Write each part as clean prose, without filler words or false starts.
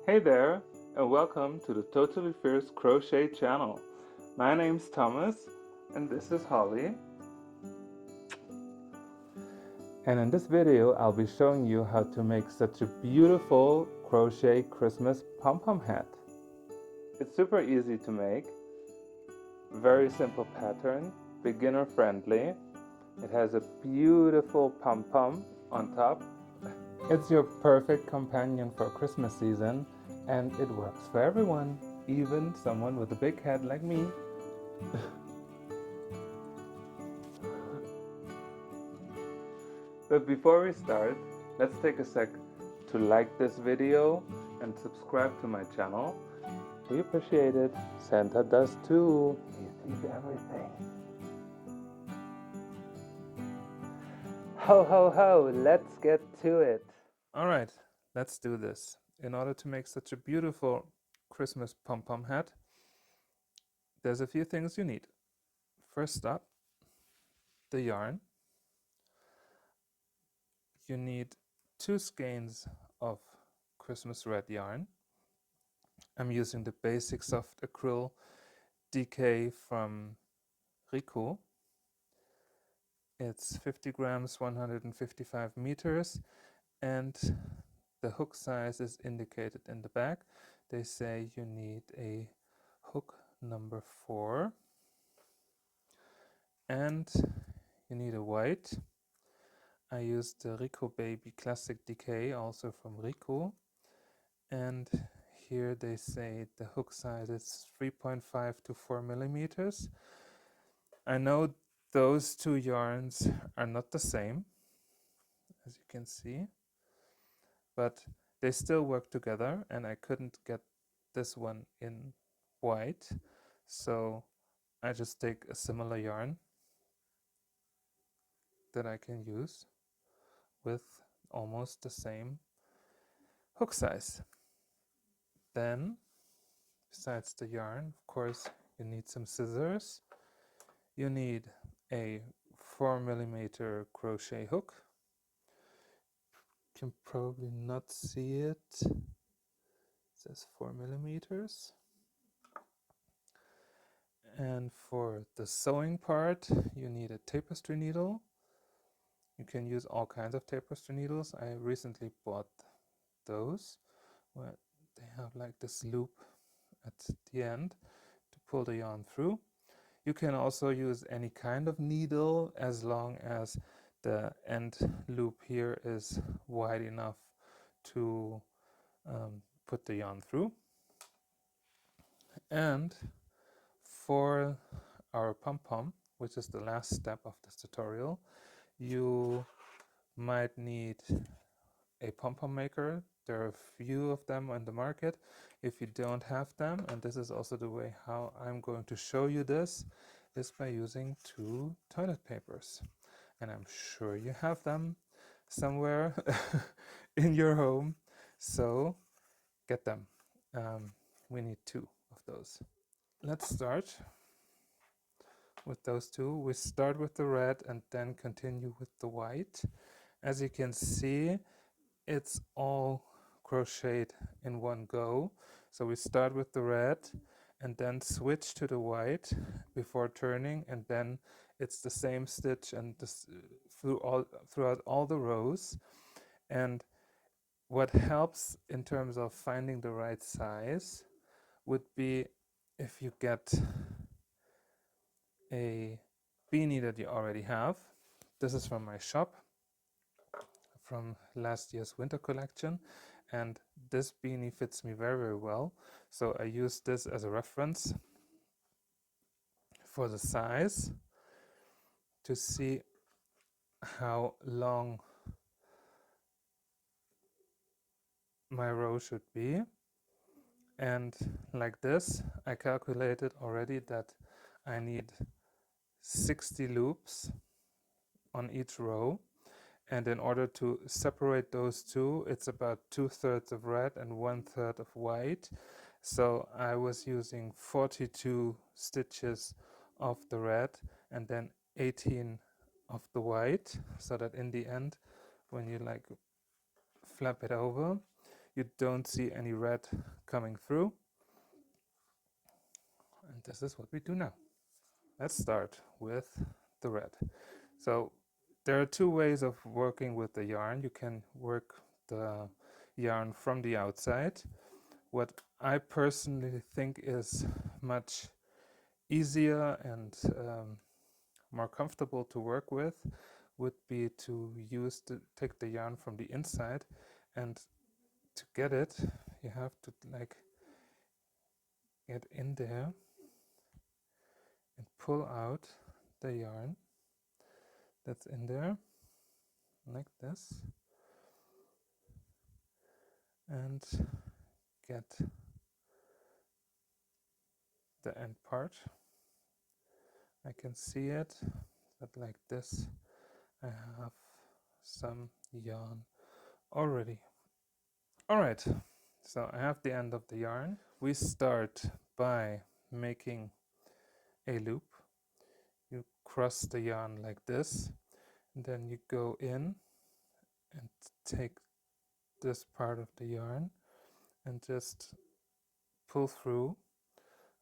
Hey there, and welcome to the Totally Fierce Crochet channel. My name's Thomas, and this is Holly. And in this video, I'll be showing you how to make such a beautiful crochet Christmas pom-pom hat. It's super easy to make, very simple pattern, beginner friendly. It has a beautiful pom-pom on top. It's your perfect companion for Christmas season, and it works for everyone, even someone with a big head like me. But before we start, let's take a sec to like this video and subscribe to my channel. We appreciate it. Santa does too. He sees everything. Ho ho ho, let's get to it. Alright, let's do this. In order to make such a beautiful Christmas pom-pom hat, there's a few things you need. First up, the yarn. You need 2 skeins of Christmas red yarn. I'm using the basic soft acrylic DK from Rico. It's 50 grams, 155 meters, and the hook size is indicated in the back. They say you need a hook number 4, and you need a white. I used the Rico Baby Classic DK, also from Rico, and here they say the hook size is 3.5 to 4 millimeters. I know those 2 yarns are not the same, as you can see, but they still work together, and I couldn't get this one in white, so I just take a similar yarn that I can use with almost the same hook size. Then, besides the yarn, of course, you need some scissors. You need a 4 millimeter crochet hook. You can probably not see it. It says 4 millimeters. And for the sewing part, you need a tapestry needle. You can use all kinds of tapestry needles. I recently bought those where they have like this loop at the end to pull the yarn through. You can also use any kind of needle as long as the end loop here is wide enough to put the yarn through. And for our pom-pom, which is the last step of this tutorial, you might need a pom-pom maker. There are a few of them on the market. If you don't have them, and this is also the way how I'm going to show you this, is by using 2 toilet papers. And I'm sure you have them somewhere in your home, so get them. We need 2 of those. Let's start with those 2. We start with the red and then continue with the white. As you can see, it's all crocheted in one go. So we start with the red and then switch to the white before turning, and then it's the same stitch and this, throughout all the rows. And what helps in terms of finding the right size would be if you get a beanie that you already have. This is from my shop from last year's winter collection, and this beanie fits me very, very well. So I use this as a reference for the size to see how long my row should be. And like this, I calculated already that I need 60 loops on each row. And in order to separate those 2, it's about 2/3 of red and 1/3 of white. So I was using 42 stitches of the red and then 18 of the white, so that in the end, when you like flap it over, you don't see any red coming through. And this is what we do now. Let's start with the red. So there are two ways of working with the yarn. You can work the yarn from the outside. What I personally think is much easier and more comfortable to work with would be to take the yarn from the inside, and to get it you have to like get in there and pull out the yarn that's in there like this and get the end part. I can see it, but like this I have some yarn already. Alright, so I have the end of the yarn. We start by making a loop. You cross the yarn like this, and then you go in and take this part of the yarn and just pull through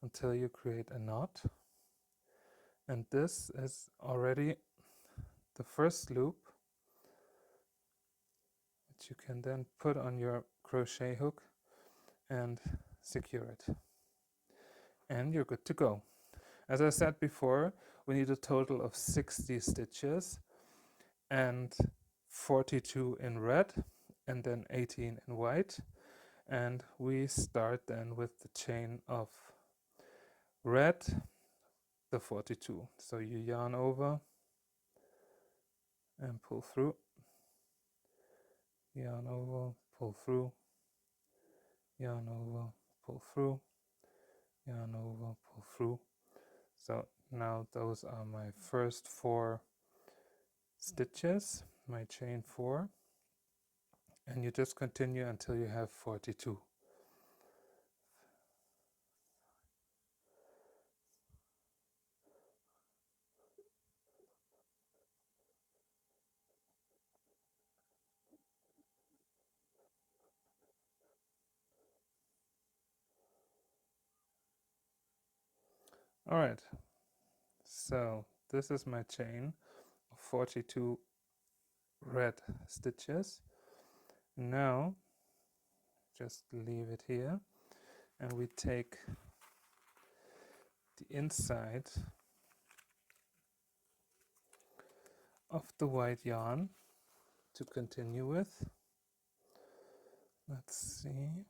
until you create a knot. And this is already the first loop, which you can then put on your crochet hook and secure it. And you're good to go. As I said before, we need a total of 60 stitches and 42 in red and then 18 in white. And we start then with the chain of red, the 42. So you yarn over and pull through, yarn over, pull through, yarn over, pull through, yarn over, pull through. So now those are my first 4 stitches, my chain 4, and you just continue until you have 42. Alright, so this is my chain of 42 red stitches. Now just leave it here and we take the inside of the white yarn to continue with. Let's see.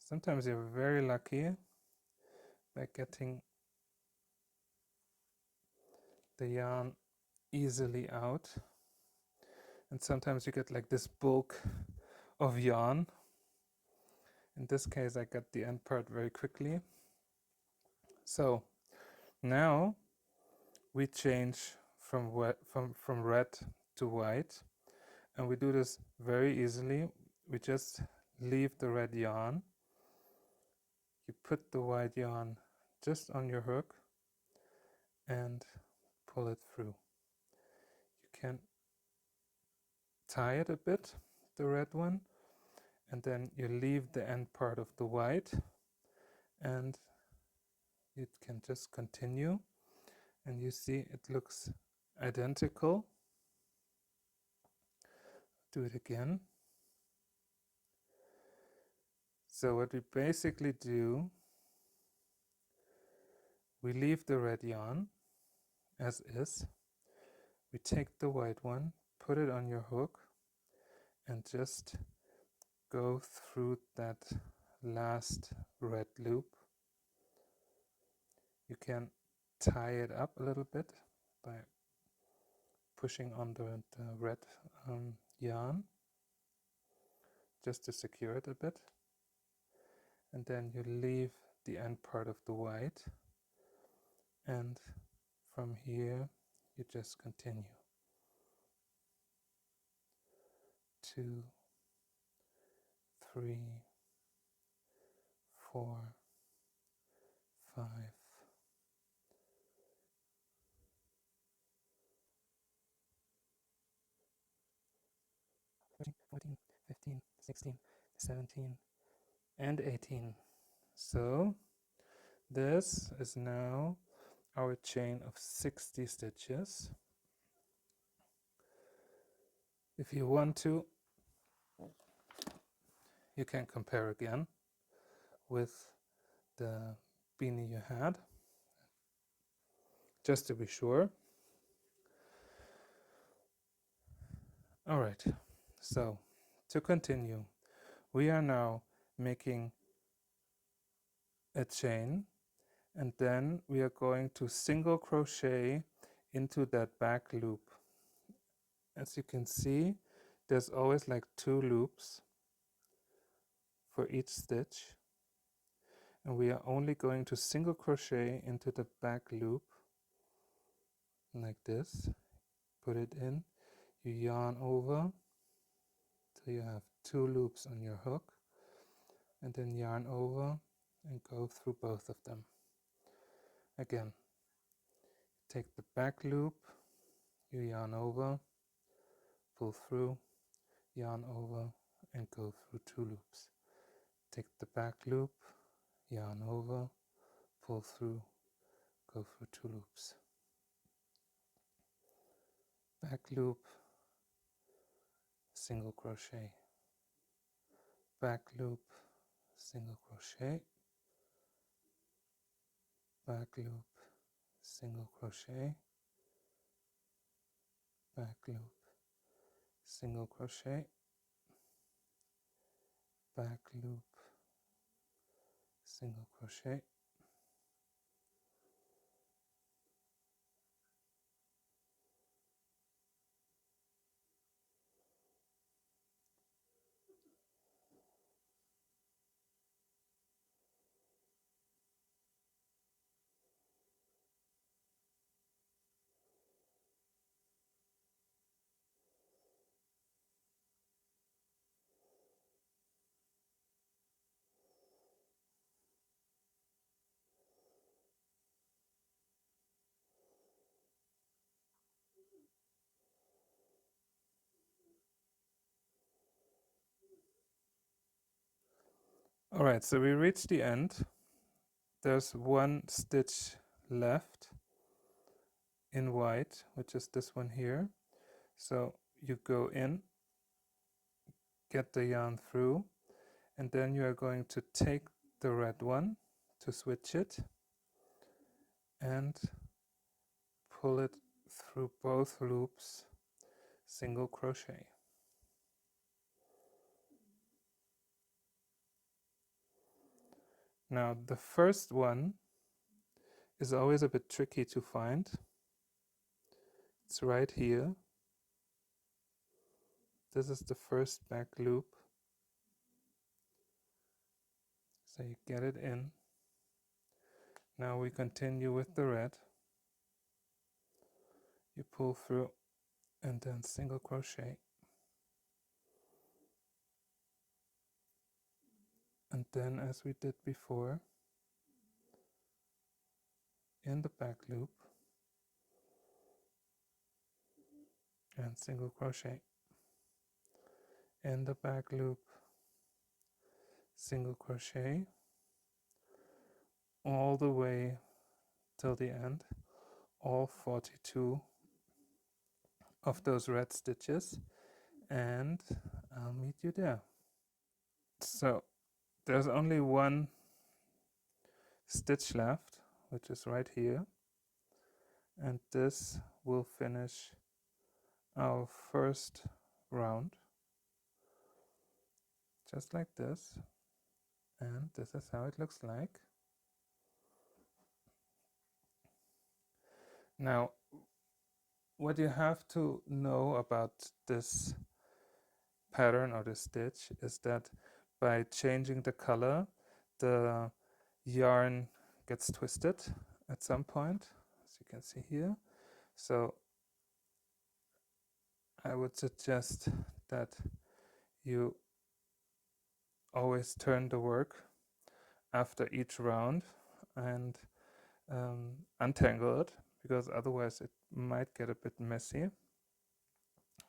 Sometimes you're very lucky by getting the yarn easily out, and sometimes you get like this bulk of yarn. In this case I got the end part very quickly. So now we change from red to white, and we do this very easily. We just leave the red yarn, you put the white yarn just on your hook and pull it through. You can tie it a bit, the red one, and then you leave the end part of the white and you can just continue, and you see it looks identical. Do it again. So what we basically do, we leave the red yarn as is, we take the white one, put it on your hook and just go through that last red loop. You can tie it up a little bit by pushing on the red yarn just to secure it a bit, and then you leave the end part of the white, and from here you just continue. 2, 3, 4, 5, 13, 14, 15, 16, 17, and 18. So this is now our chain of 60 stitches. If you want to, you can compare again with the beanie you had, just to be sure. All right, so to continue, we are now making a chain, and then we are going to single crochet into that back loop. As you can see, there's always like 2 loops for each stitch, and we are only going to single crochet into the back loop like this. Put it in, you yarn over till you have 2 loops on your hook, and then yarn over and go through both of them. Again, take the back loop, you yarn over, pull through, yarn over, and go through 2 loops. Take the back loop, yarn over, pull through, go through 2 loops. Back loop, single crochet, back loop, single crochet, back loop, single crochet, back loop, single crochet, back loop, single crochet, All right, so we reached the end. There's 1 stitch left in white, which is this one here. So you go in, get the yarn through, and then you are going to take the red one to switch it and pull it through both loops, single crochet. Now the first one is always a bit tricky to find. It's right here. This is the first back loop. So you get it in. Now we continue with the red. You pull through and then single crochet. And then, as we did before, in the back loop and single crochet. In the back loop, single crochet all the way till the end, all 42 of those red stitches, and I'll meet you there. So there's only 1 stitch left, which is right here, and this will finish our first round, just like this, and this is how it looks like. Now, what you have to know about this pattern or the stitch is that by changing the color, the yarn gets twisted at some point, as you can see here. So I would suggest that you always turn the work after each round and untangle it, because otherwise it might get a bit messy.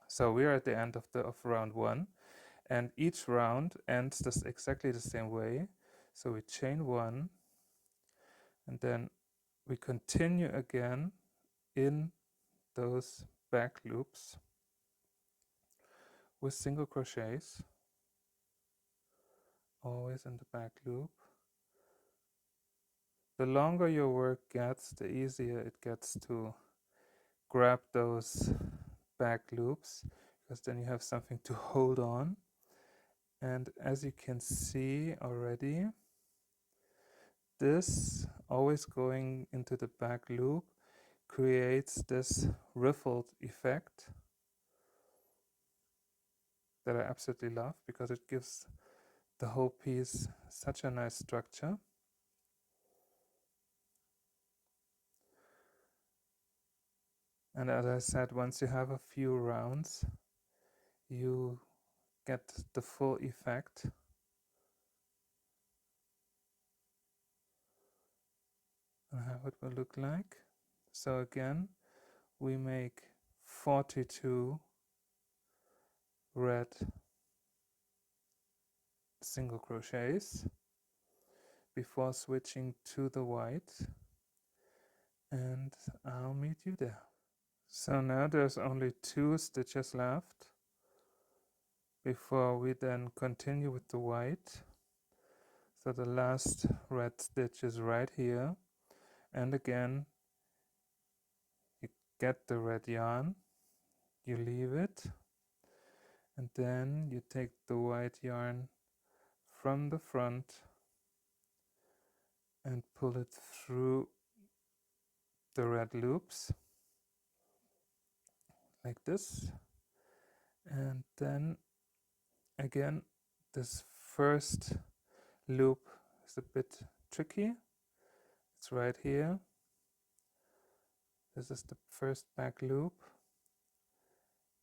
So we are at the end of round 1, and each round ends this exactly the same way. So we chain 1, and then we continue again in those back loops with single crochets, always in the back loop. The longer your work gets, the easier it gets to grab those back loops, because then you have something to hold on. And as you can see already, this always going into the back loop creates this ruffled effect that I absolutely love, because it gives the whole piece such a nice structure. And as I said, once you have a few rounds, you get the full effect. And how it will look like. So again, we make 42 red single crochets before switching to the white, and I'll meet you there. So now there's only 2 stitches left before we then continue with the white. So the last red stitch is right here, and again you get the red yarn, you leave it, and then you take the white yarn from the front and pull it through the red loops like this. And then again, this first loop is a bit tricky. It's right here. This is the first back loop,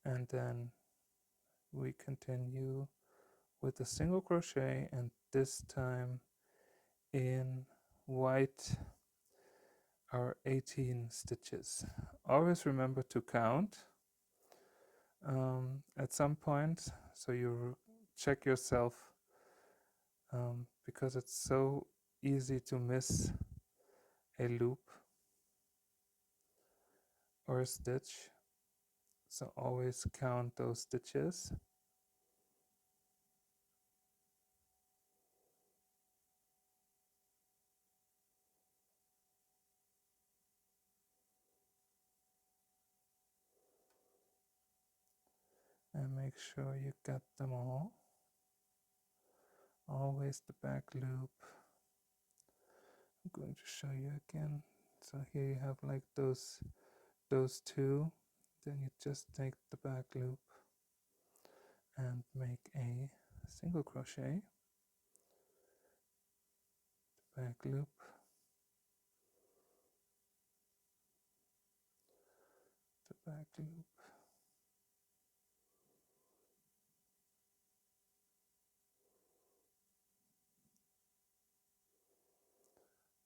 and then we continue with a single crochet, and this time in white are 18 stitches. Always remember to count at some point, so you check yourself, because it's so easy to miss a loop or a stitch. So always count those stitches. And make sure you got them all. Always the back loop. I'm going to show you again. So here you have like those 2. Then you just take the back loop and make a single crochet, back loop, the back loop,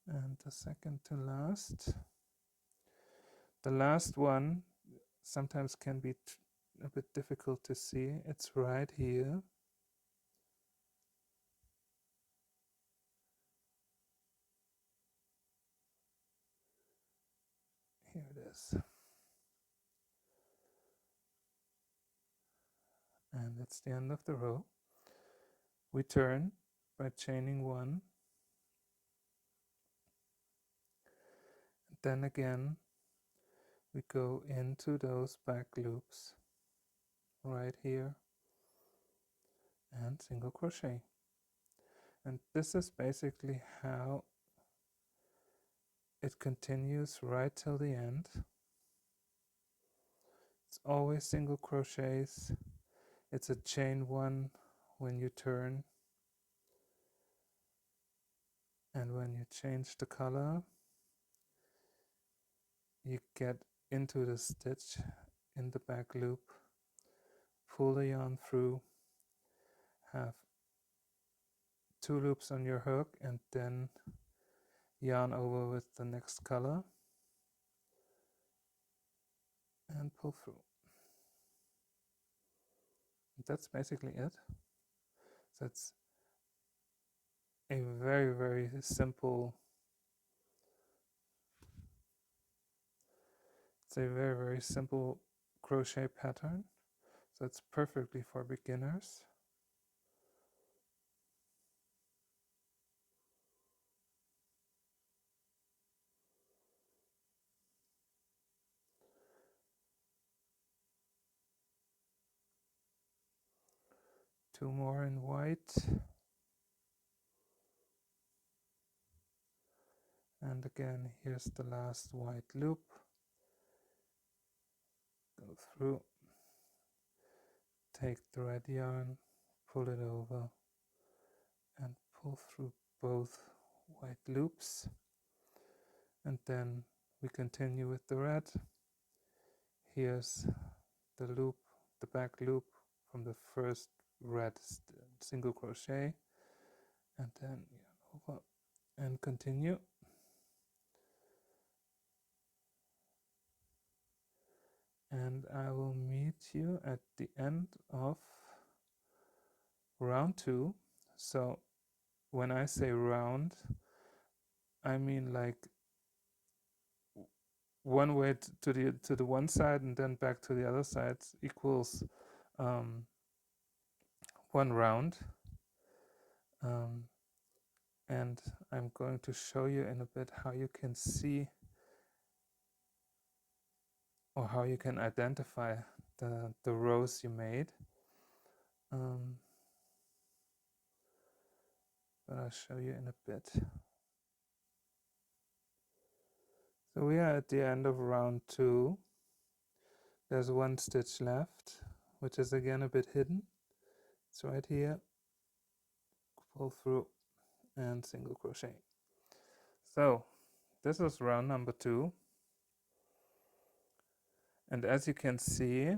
and the second to last. The last one sometimes can be a bit difficult to see. It's right here. Here it is. And it's the end of the row. We turn by chaining 1. Then again, we go into those back loops right here and single crochet. And this is basically how it continues right till the end. It's always single crochets. It's a chain 1 when you turn, and when you change the color, you get into the stitch in the back loop, pull the yarn through, have 2 loops on your hook, and then yarn over with the next color and pull through. that's basically it. So it's a very simple, it's a very simple crochet pattern. So it's perfectly for beginners. Two more in white. And again, here's the last white loop. Go through, take the red yarn, pull it over, and pull through both white loops. And then we continue with the red. Here's the loop, the back loop from the first red single crochet, and then over and continue. And I will meet you at the end of round 2. So when I say round, I mean like one way to the one side and then back to the other side equals one round. And I'm going to show you in a bit how you can see or how you can identify the rows you made. But I'll show you in a bit. So we are at the end of round 2. There's one stitch left, which is again a bit hidden. It's right here. Pull through and single crochet. So this is round number 2. And as you can see,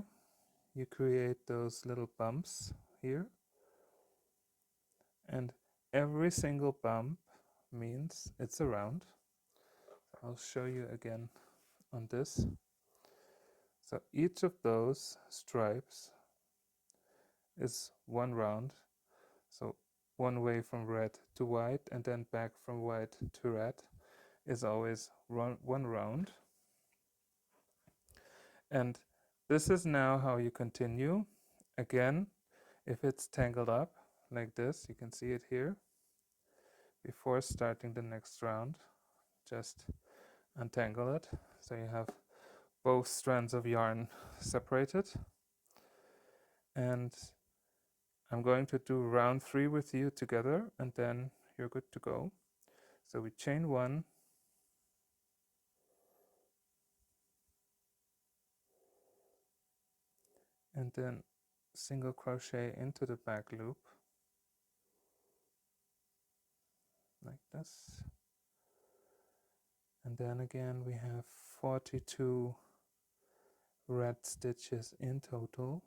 you create those little bumps here. And every single bump means it's a round. I'll show you again on this. So each of those stripes is one round. So one way from red to white and then back from white to red is always one round. And this is now how you continue. Again, if it's tangled up like this, you can see it here. Before starting the next round, just untangle it so you have both strands of yarn separated. And I'm going to do round 3 with you together, and then you're good to go. So we chain 1, and then single crochet into the back loop like this. And then again we have 42 red stitches in total.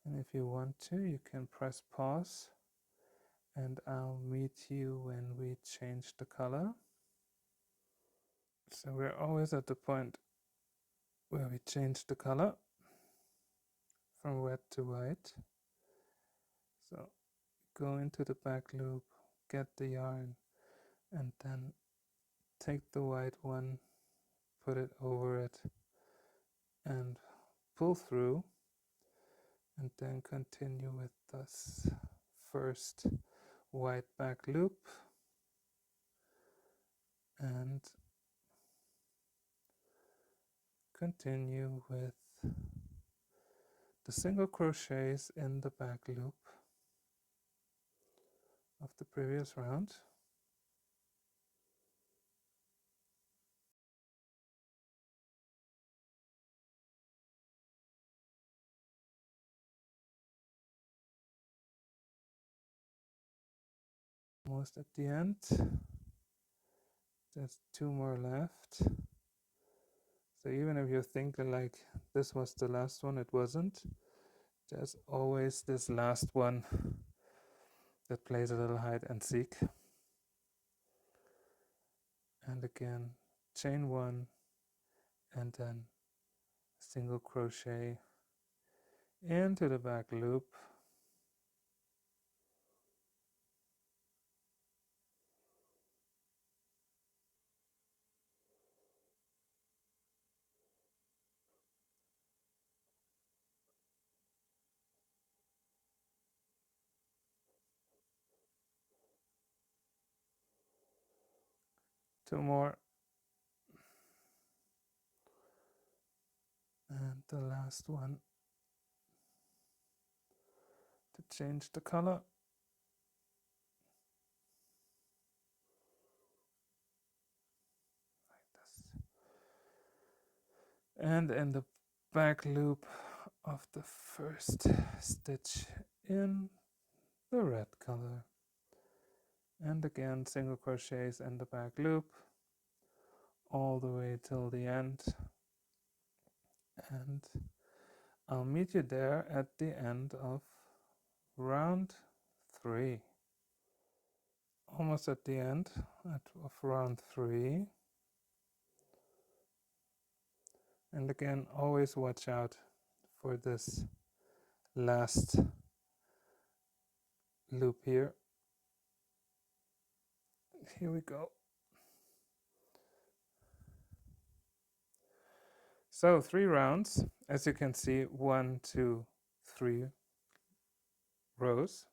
And if you want to, you can press pause and I'll meet you when we change the color. So we're always at the point where we change the color from red to white. So go into the back loop, get the yarn, and then take the white one, put it over it, and pull through, and then continue with this first white back loop, and continue with the single crochets in the back loop of the previous round. Almost at the end. There's 2 more left. So even if you're thinking like this was the last one, it wasn't. There's always this last one that plays a little hide and seek. And again, chain 1 and then single crochet into the back loop, two more, and the last one to change the color. And in the back loop of the first stitch in the red color, and again single crochets in the back loop all the way till the end, and I'll meet you there at the end of round 3. Almost at the end of round 3, and again always watch out for this last loop here. Here we go. So 3 rounds, as you can see, 1, 2, 3 rows.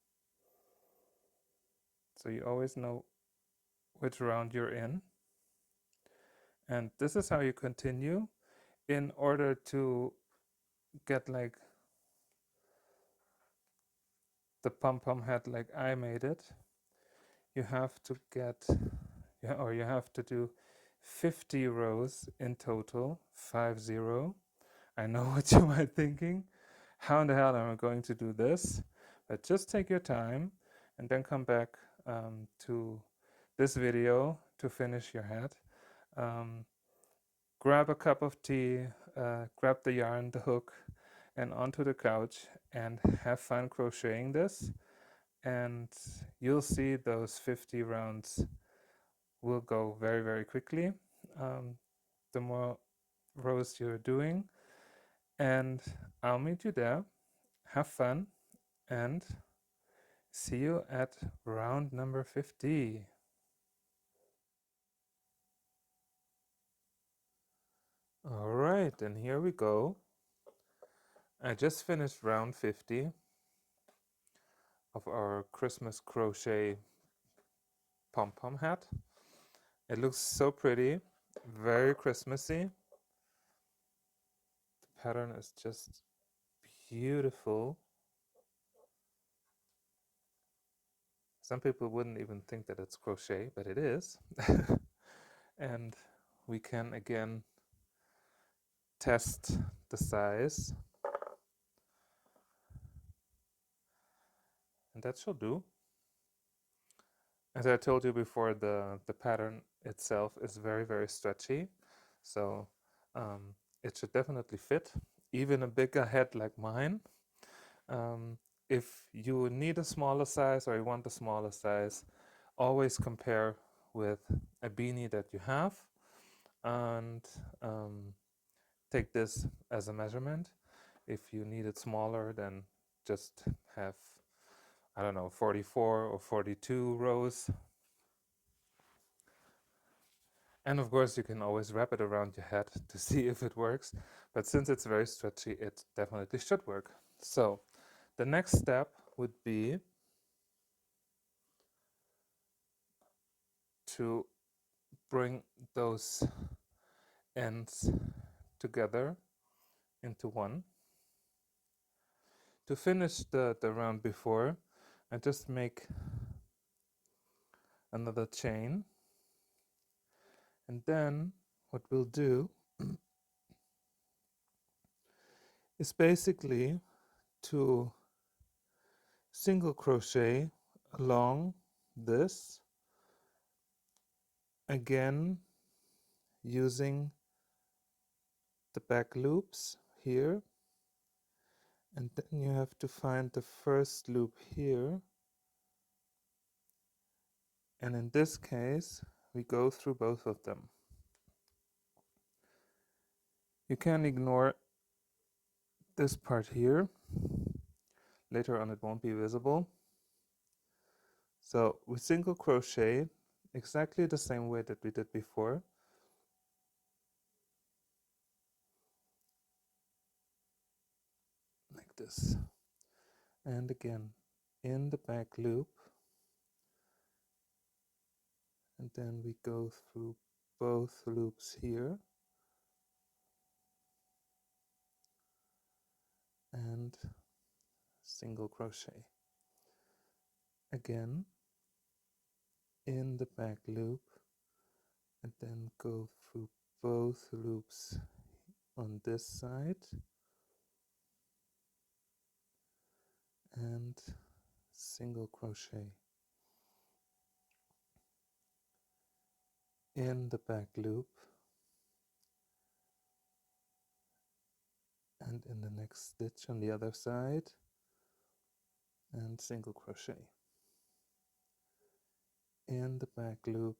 So you always know which round you're in. And this is how you continue. In order to get like the pom-pom hat like I made it, you have to get, or you have to do 50 rows in total, 50. I know what you might be thinking. How in the hell am I going to do this? But just take your time and then come back to this video to finish your hat. Grab a cup of tea, grab the yarn, the hook, and onto the couch and have fun crocheting this. And you'll see those 50 rounds will go very, very quickly. The more rows you're doing, and I'll meet you there. Have fun and see you at round number 50. All right, and here we go. I just finished round 50 of our Christmas crochet pom-pom hat. It looks so pretty, very Christmassy. The pattern is just beautiful. Some people wouldn't even think that it's crochet, but it is. And we can again test the size. And that shall do. As I told you before, the pattern itself is very, very stretchy. So it should definitely fit, even a bigger head like mine. If you need a smaller size or you want a smaller size, always compare with a beanie that you have and take this as a measurement. If you need it smaller, then just have, I don't know, 44 or 42 rows. And of course, you can always wrap it around your head to see if it works. But since it's very stretchy, it definitely should work. So the next step would be to bring those ends together into one. To finish the round before, I just make another chain. And then what we'll do is basically to single crochet along this, again using the back loops here, and then you have to find the first loop here, and in this case we go through both of them. You can ignore this part here. Later on it won't be visible. So we single crochet exactly the same way that we did before. Like this. And again in the back loop, and then we go through both loops here and single crochet. Again in the back loop, and then go through both loops on this side and single crochet in the back loop, and in the next stitch on the other side, and single crochet in the back loop,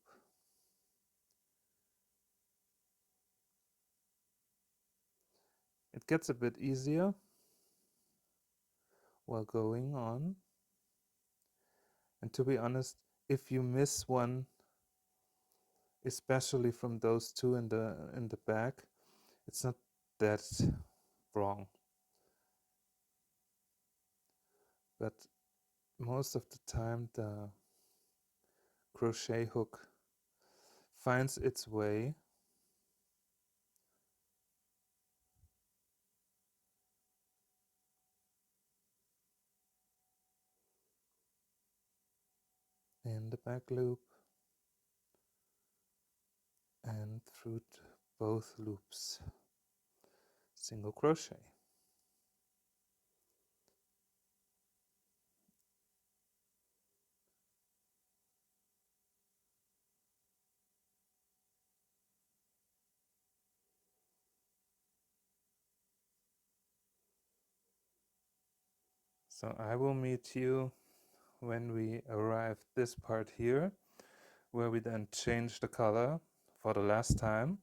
it gets a bit easier while going on. And to be honest, if you miss one, especially from those two in the back, it's not that wrong. But most of the time the crochet hook finds its way in the back loop and through both loops, single crochet. So I will meet you when we arrive this part here, where we then change the color for the last time,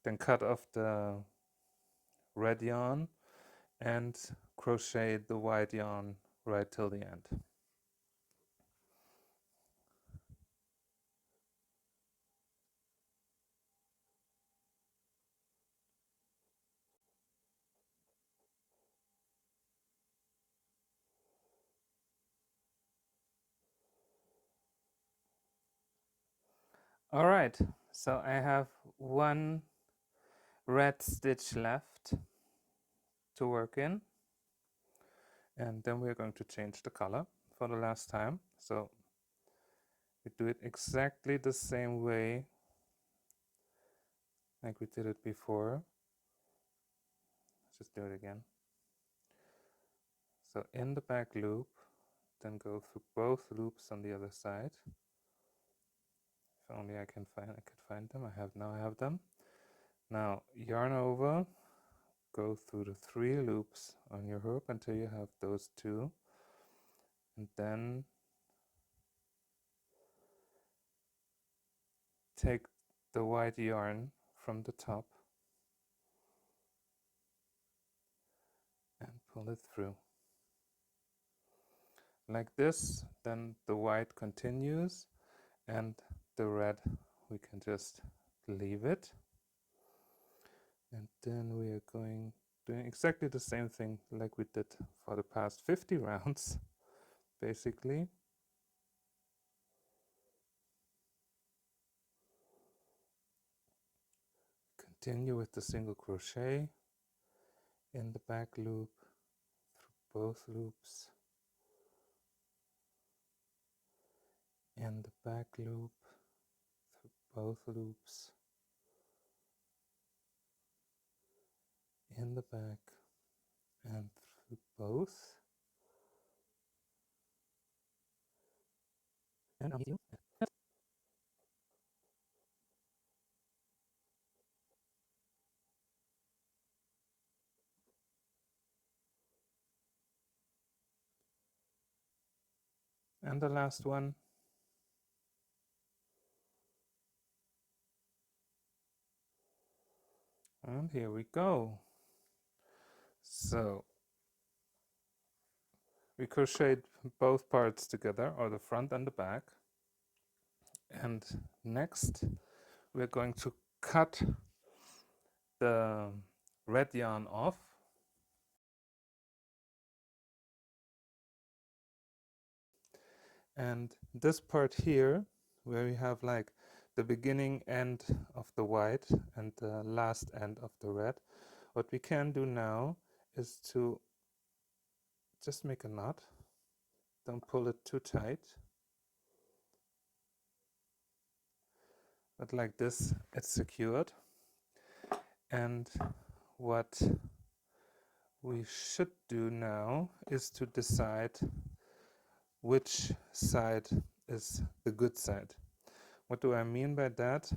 then cut off the red yarn and crochet the white yarn right till the end. All right, so I have one red stitch left to work in, and then we're going to change the color for the last time. So we do it exactly the same way like we did it before. Let's just do it again. So in the back loop, then go through both loops on the other side. If only I could find them. I have them. Now yarn over, go through the 3 loops on your hook until you have those 2, and then take the white yarn from the top and pull it through like this. Then the white continues, and the red we can just leave it. And then we are doing exactly the same thing like we did for the past 50 rounds, basically. Continue with the single crochet in the back loop through both loops, in the back loop through both loops, in the back and through both. And you. And the last one. And here we go. So we crocheted both parts together, or the front and the back. And next we're going to cut the red yarn off. And this part here, where we have like the beginning end of the white and the last end of the red, what we can do now is to just make a knot. Don't pull it too tight. But like this, it's secured. And what we should do now is to decide which side is the good side. What do I mean by that?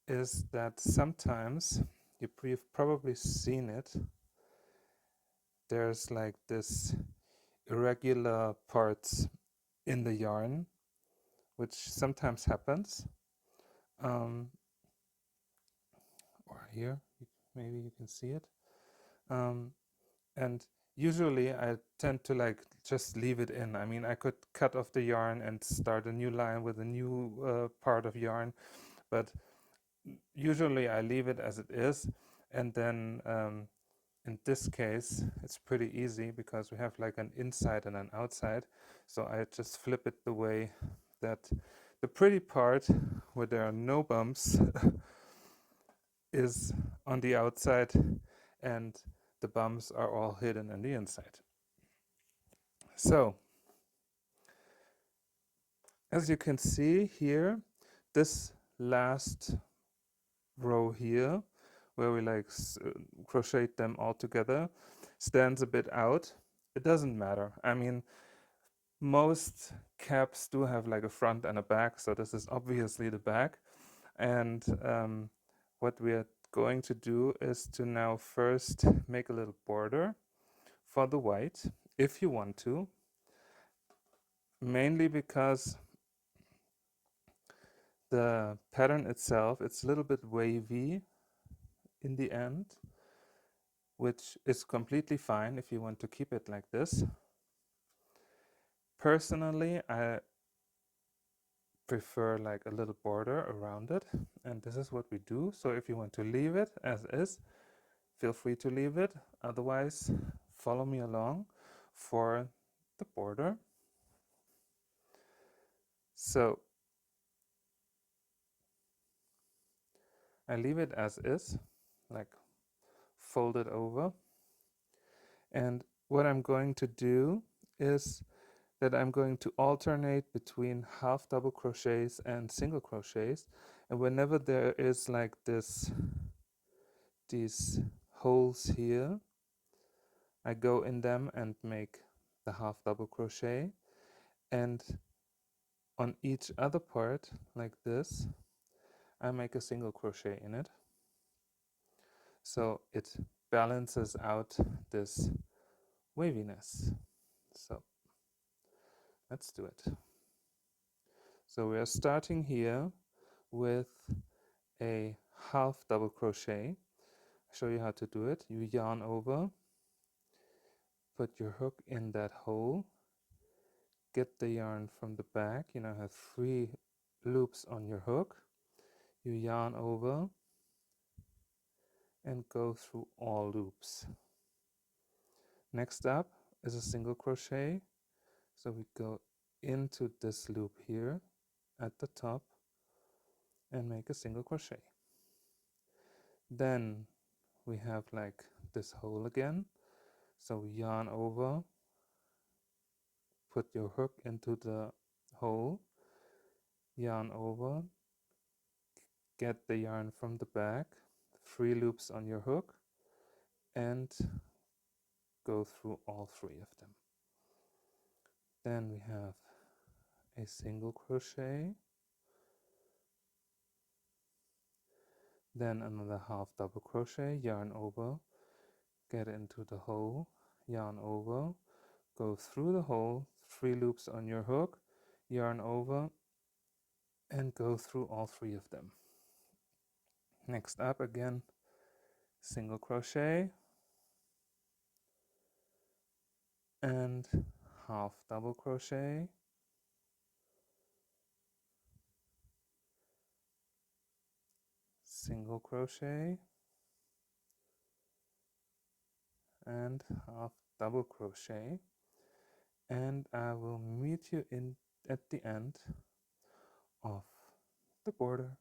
Is that sometimes, you've probably seen it, there's like this irregular parts in the yarn, which sometimes happens. Or here, maybe you can see it. And usually I tend to like just leave it in. I mean, I could cut off the yarn and start a new line with a new part of yarn, but usually I leave it as it is. And then in this case, it's pretty easy because we have like an inside and an outside. So I just flip it the way that the pretty part, where there are no bumps, is on the outside, and the bumps are all hidden on the inside. So as you can see here, this last row here, where we like crochet them all together, stands a bit out. It doesn't matter. I mean, most caps do have like a front and a back, so this is obviously the back. And what we're going to do is to now first make a little border for the white, if you want to, mainly because the pattern itself, it's a little bit wavy in the end, which is completely fine if you want to keep it like this. Personally, I prefer like a little border around it, and this is what we do. So if you want to leave it as is, feel free to leave it. Otherwise, follow me along for the border. So I leave it as is, like fold it over. And what I'm going to do is that I'm going to alternate between half double crochets and single crochets. And whenever there is like these holes here, I go in them and make the half double crochet. And on each other part, like this, I make a single crochet in it. So it balances out this waviness. So let's do it. So we are starting here with a half double crochet. I'll show you how to do it. You yarn over, put your hook in that hole, get the yarn from the back. You now have 3 loops on your hook. You yarn over and go through all loops. Next up is a single crochet. So we go into this loop here at the top and make a single crochet. Then we have like this hole again. So we yarn over, put your hook into the hole, yarn over, get the yarn from the back, 3 loops on your hook, and go through all 3 of them. Then we have a single crochet, then another half double crochet, yarn over, get into the hole, yarn over, go through the hole, 3 loops on your hook, yarn over, and go through all 3 of them. Next up, again, single crochet and half double crochet, single crochet and half double crochet, and I will meet you in at the end of the border.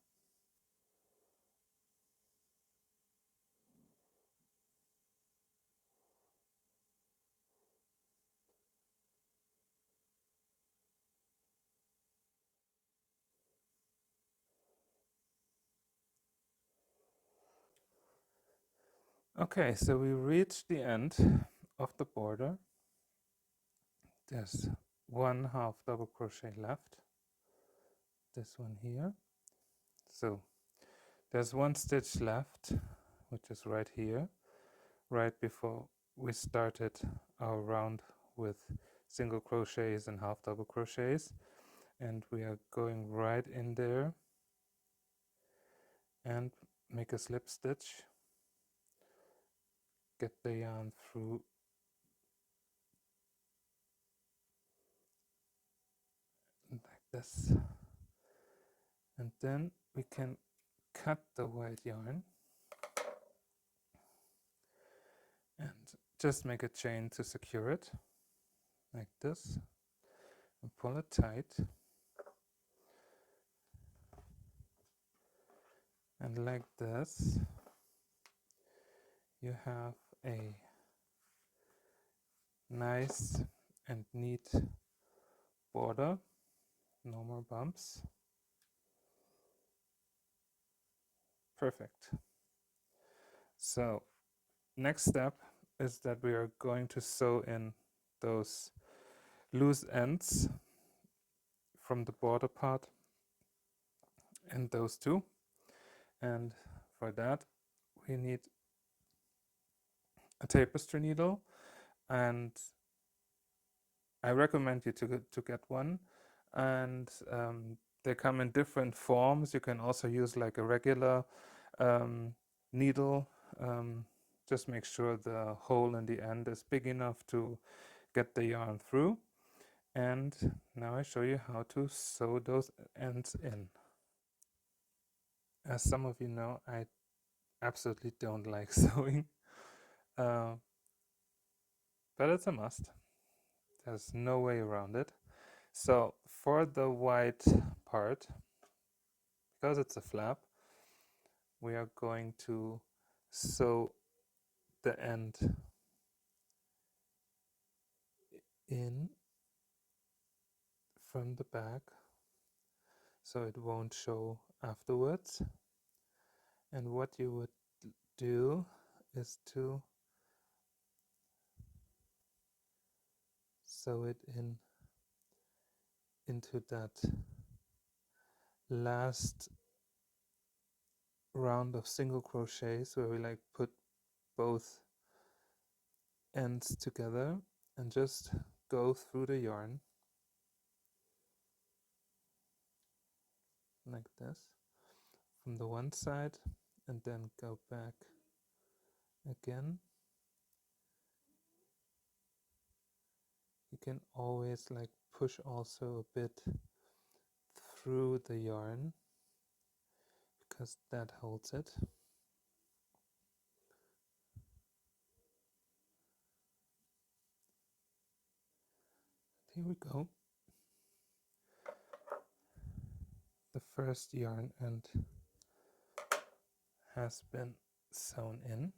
Okay, so we reached the end of the border. There's one half double crochet left, this one here. So there's one stitch left, which is right here, right before we started our round with single crochets and half double crochets, and we are going right in there and make a slip stitch, get the yarn through like this, and then we can cut the white yarn and just make a chain to secure it like this and pull it tight, and like this you have a nice and neat border, no more bumps. Perfect. So next step is that we are going to sew in those loose ends from the border part and those two, and for that we need a tapestry needle, and I recommend you to get one, and they come in different forms. You can also use like a regular needle. Just make sure the hole in the end is big enough to get the yarn through. And now I show you how to sew those ends in. As some of you know, I absolutely don't like sewing, uh, but it's a must. There's no way around it. So for the white part, because it's a flap, we are going to sew the end in from the back so it won't show afterwards. And what you would do is to sew it in into that last round of single crochets where we like put both ends together and just go through the yarn like this from the one side and then go back again. You can always like push also a bit through the yarn because that holds it. Here we go. The first yarn end has been sewn in.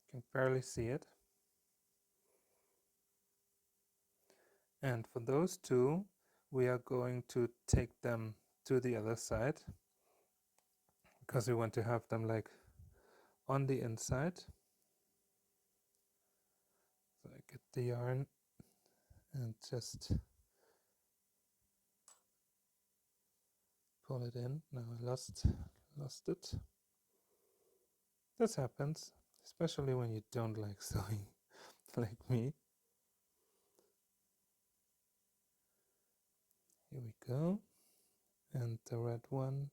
You can barely see it. And for those two, we are going to take them to the other side because we want to have them like on the inside. So I get the yarn and just pull it in. Now I lost it. This happens, especially when you don't like sewing like me. Here we go. And the red one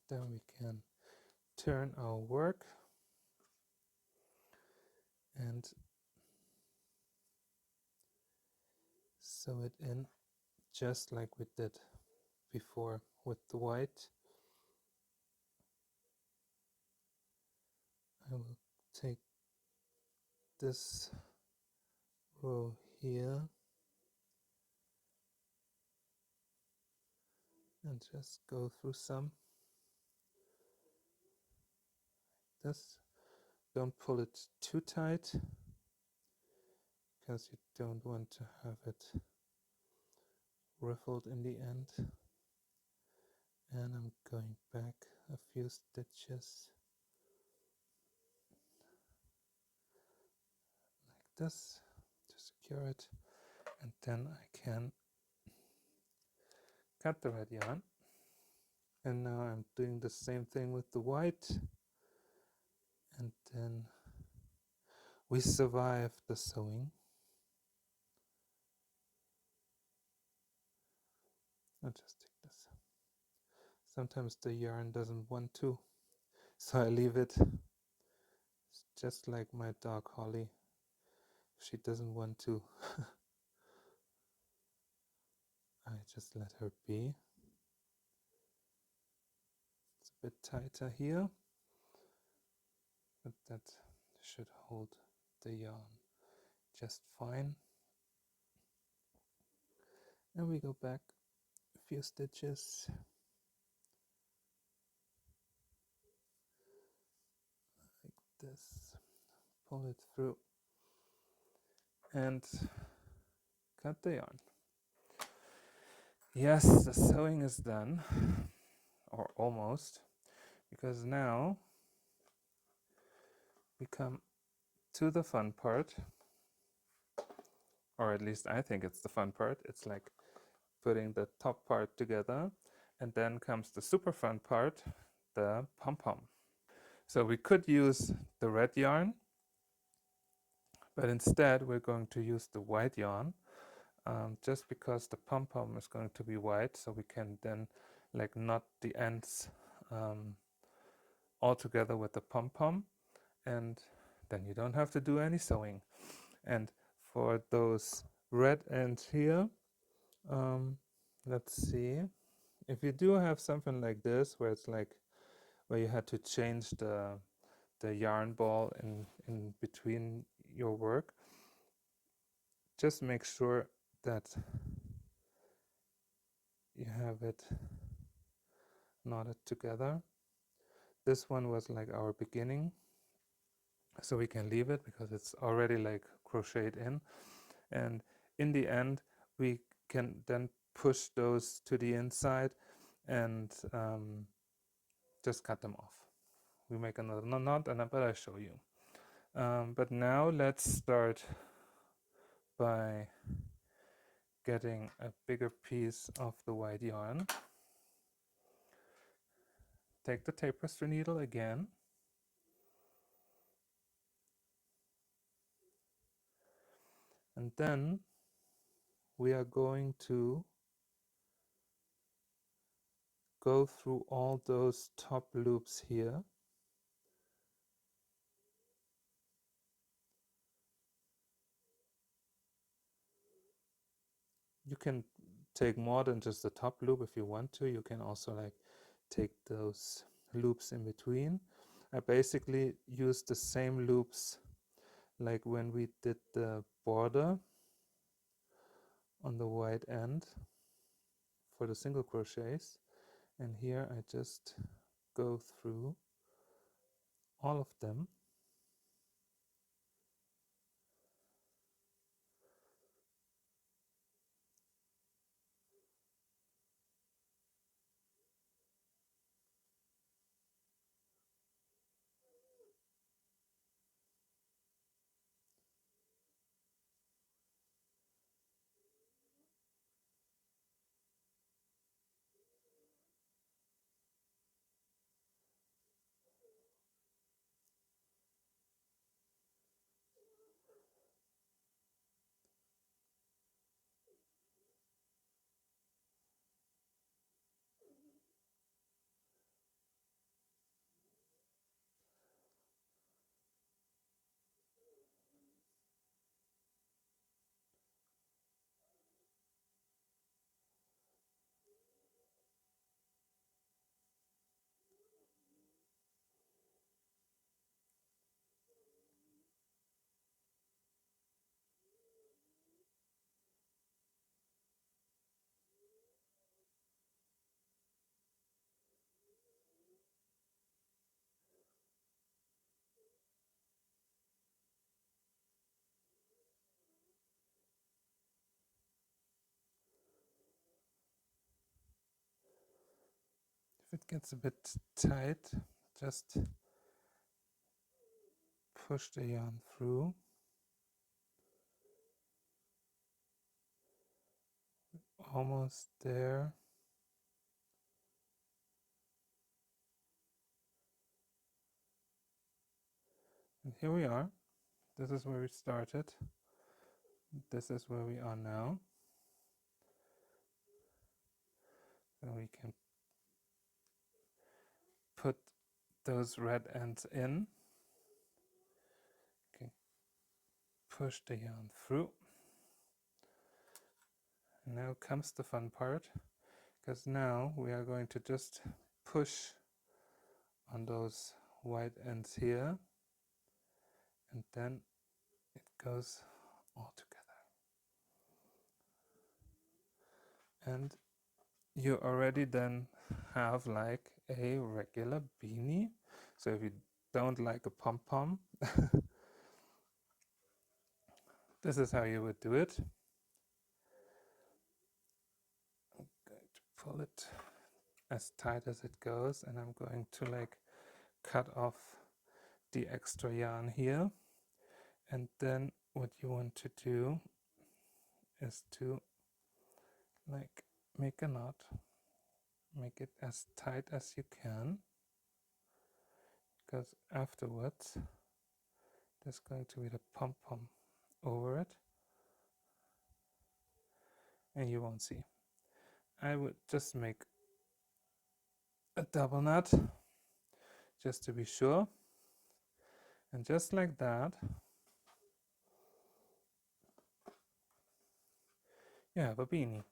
Then we can turn our work and sew it in just like we did before with the white. I will take this row here and just go through some this. Don't pull it too tight because you don't want to have it ruffled in the end. And I'm going back a few stitches like this to secure it, and then I can cut the red yarn. And now I'm doing the same thing with the white, and then we survive the sewing. I'll just take this. Sometimes the yarn doesn't want to, so I leave it. It's just like my dog Holly. If she doesn't want to, I just let her be. It's a bit tighter here, but that should hold the yarn just fine. And we go back a few stitches like this, pull it through and cut the yarn. Yes, the sewing is done, or almost, because now we come to the fun part, or at least I think it's the fun part. It's like putting the top part together, and then comes the super fun part, the pom-pom. So we could use the red yarn, but instead we're going to use the white yarn, just because the pom-pom is going to be white, so we can then like knot the ends all together with the pom-pom, and then you don't have to do any sewing. And for those red ends here, let's see, if you do have something like this where it's like where you had to change the yarn ball in between your work, just make sure that you have it knotted together. This one was like our beginning, so we can leave it because it's already like crocheted in, and in the end we can then push those to the inside and just cut them off. We make another knot, but I'll show you. But now let's start by getting a bigger piece of the white yarn. Take the tapestry needle again, and then we are going to go through all those top loops here. You can take more than just the top loop if you want to. You can also like take those loops in between. I basically use the same loops like when we did the border on the white end for the single crochets, and here I just go through all of them. gets a bit tight, just push the yarn through. Almost there. And here we are. This is where we started. This is where we are now. So we can put those red ends in. Okay. Push the yarn through. And now comes the fun part, because now we are going to just push on those white ends here, and then it goes all together. And you already then have like a regular beanie. So if you don't like a pom-pom, this is how you would do it. I'm going to pull it as tight as it goes, and I'm going to like cut off the extra yarn here. And then what you want to do is to like make a knot, make it as tight as you can, because afterwards there's going to be the pom-pom over it and you won't see. I would just make a double knot just to be sure, and just like that you have a beanie.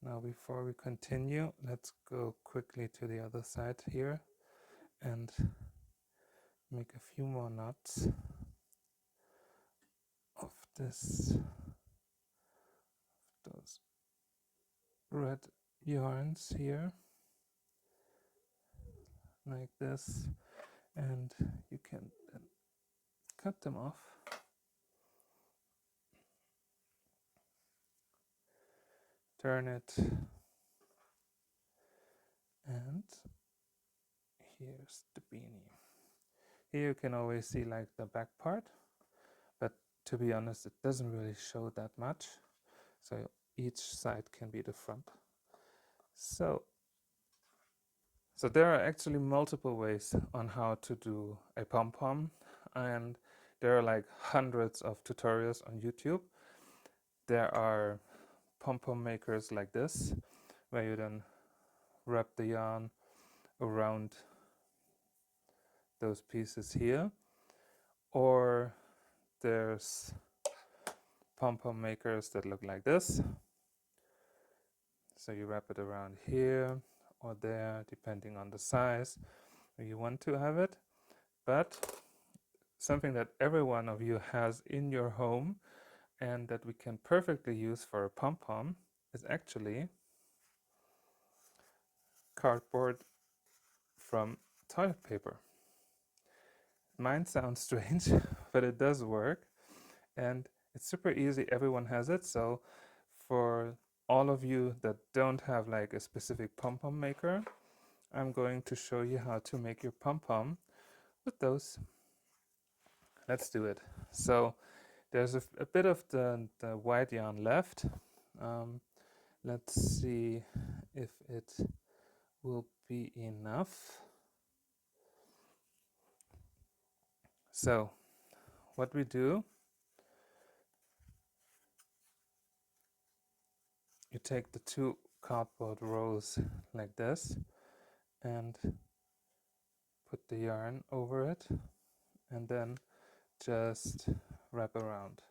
Now before we continue, let's go quickly to the other side here and make a few more knots of those red yarns here, like this, and you can then cut them off. Turn it, and here's the beanie. Here you can always see like the back part, but to be honest it doesn't really show that much, so each side can be the front. So there are actually multiple ways on how to do a pom-pom, and there are like hundreds of tutorials on YouTube. There are pom-pom makers like this, where you then wrap the yarn around those pieces here, or there's pom-pom makers that look like this. So you wrap it around here or there, depending on the size you want to have it. But something that every one of you has in your home and that we can perfectly use for a pom-pom is actually cardboard from toilet paper. Mine sounds strange, but it does work, and it's super easy. Everyone has it. So for all of you that don't have like a specific pom-pom maker, I'm going to show you how to make your pom-pom with those. Let's do it. So there's a bit of the white yarn left. Let's see if it will be enough. So what we do, you take the two cardboard rolls like this and put the yarn over it, and then just wrap around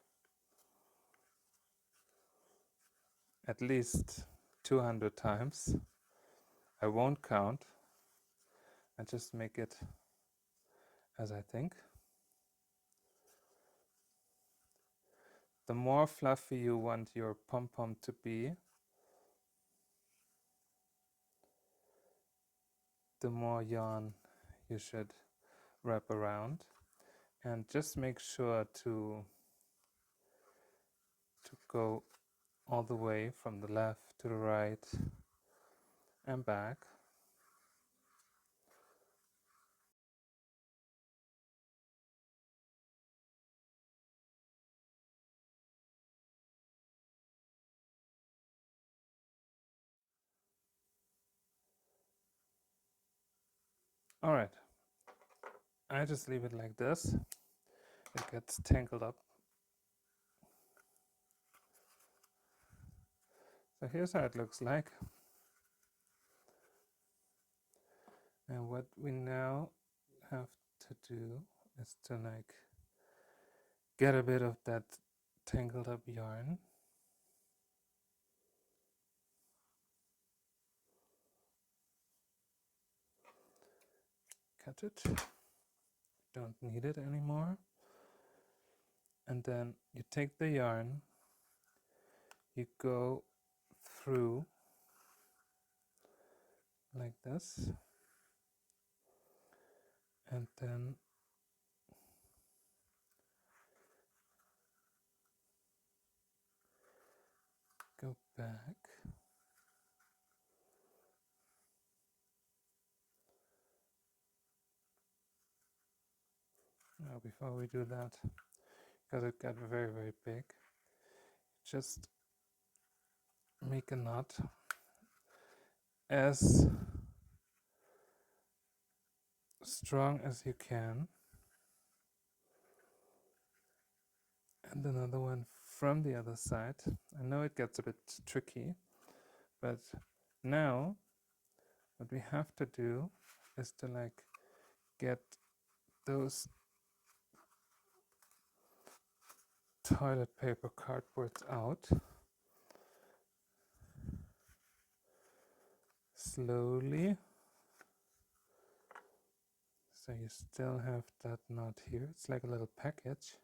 at least 200 times. I won't count, I just make it as I think. The more fluffy you want your pom-pom to be, the more yarn you should wrap around, and just make sure to go all the way from the left to the right and back. Alright, I just leave it like this. It gets tangled up. So here's how it looks like. And what we now have to do is to like get a bit of that tangled up yarn. Cut it. Don't need it anymore. And then you take the yarn, you go through like this, and then go back. Now before we do that, because it got very, very big, just make a knot as strong as you can, and another one from the other side. I know it gets a bit tricky, but now what we have to do is to like get those toilet paper cardboards out slowly. So you still have that knot here. It's like a little package.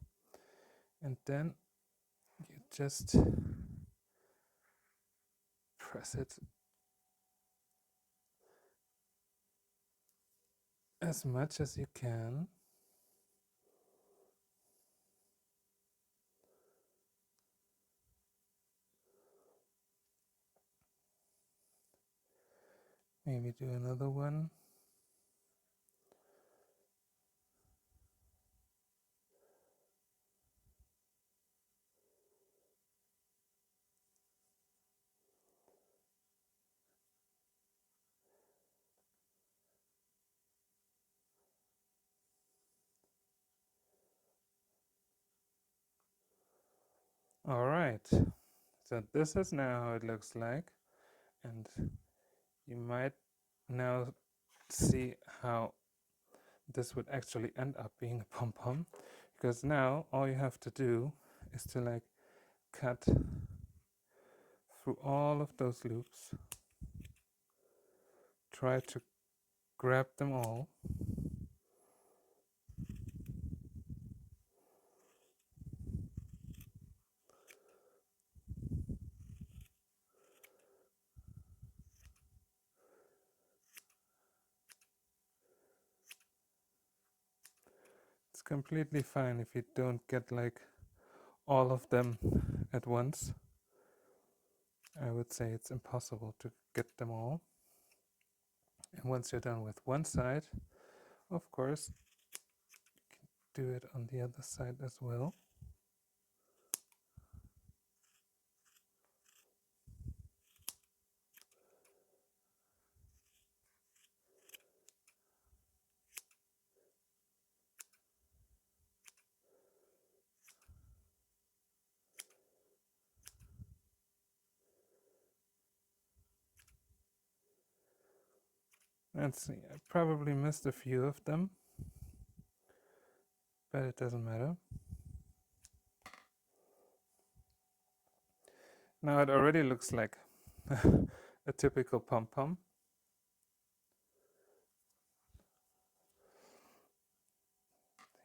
And then you just press it as much as you can. Maybe do another one. All right, so this is now how it looks like, and you might now see how this would actually end up being a pom-pom, because now all you have to do is to like cut through all of those loops, try to grab them all, it's completely fine if you don't get like all of them at once. I would say it's impossible to get them all. And once you're done with one side, of course, you can do it on the other side as well. Let's see, I probably missed a few of them, but it doesn't matter. Now it already looks like a typical pom-pom.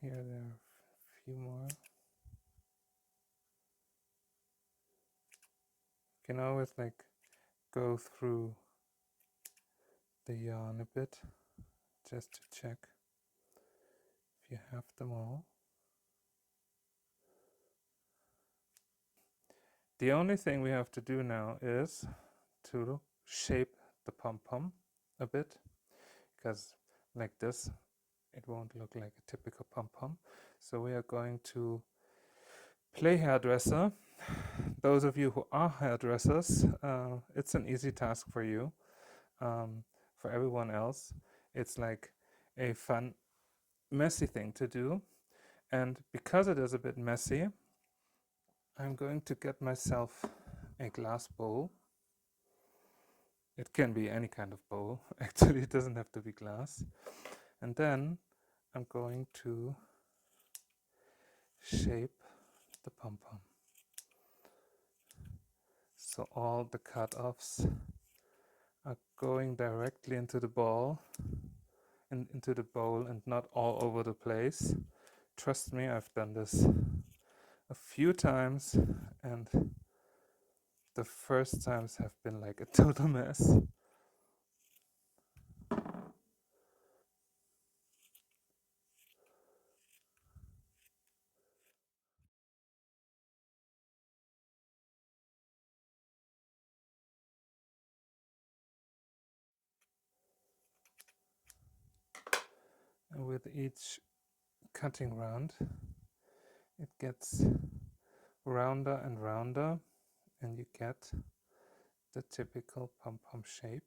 Here there are a few more. You can always like go through the yarn a bit just to check if you have them all. The only thing we have to do now is to shape the pom-pom a bit, because like this it won't look like a typical pom-pom. So we are going to play hairdresser. Those of you who are hairdressers, it's an easy task for you. For everyone else, it's like a fun, messy thing to do. And because it is a bit messy, I'm going to get myself a glass bowl. It can be any kind of bowl. Actually, it doesn't have to be glass. And then I'm going to shape the pom-pom. So all the cut-offs are going directly into the ball and into the bowl and not all over the place. Trust me, I've done this a few times, and the first times have been like a total mess. And with each cutting round, it gets rounder and rounder, and you get the typical pom-pom shape.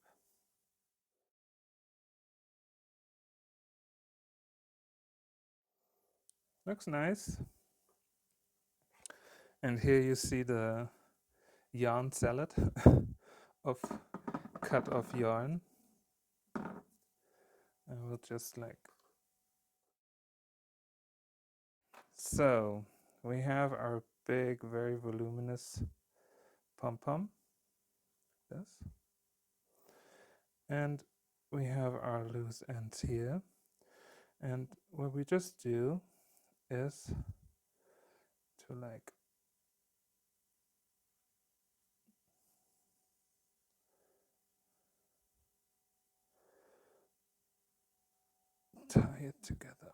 Looks nice. And here you see the yarn salad of cut off yarn. I will just like so. We have our big, very voluminous pom-pom, this, and we have our loose ends here. And what we just do is to like tie it together.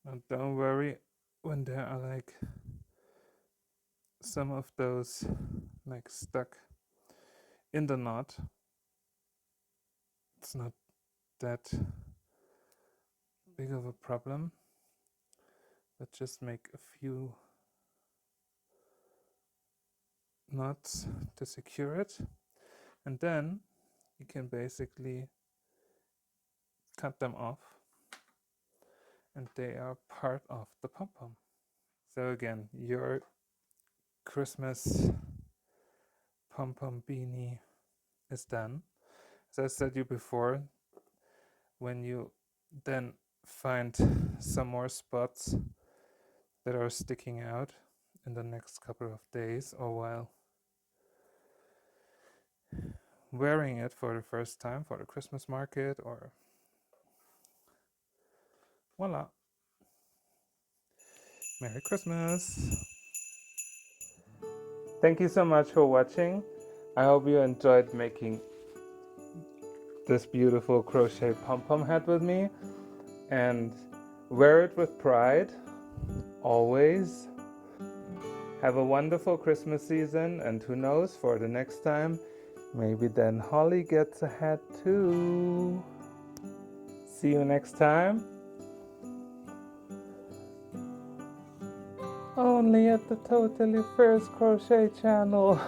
And don't worry when there are like some of those like stuck in the knot. It's not that big of a problem, but just make a few knots to secure it, and then you can basically cut them off, and they are part of the pom-pom. So again, your Christmas pom-pom beanie is done. As I said you before, when you then find some more spots that are sticking out in the next couple of days, or while wearing it for the first time for the Christmas market, or voila, Merry Christmas. Thank you so much for watching. I hope you enjoyed making this beautiful crochet pom-pom hat with me, and wear it with pride always. Have a wonderful Christmas season, and who knows, for the next time, maybe then Holly gets a hat too. See you next time. Only at the Totally First Crochet channel.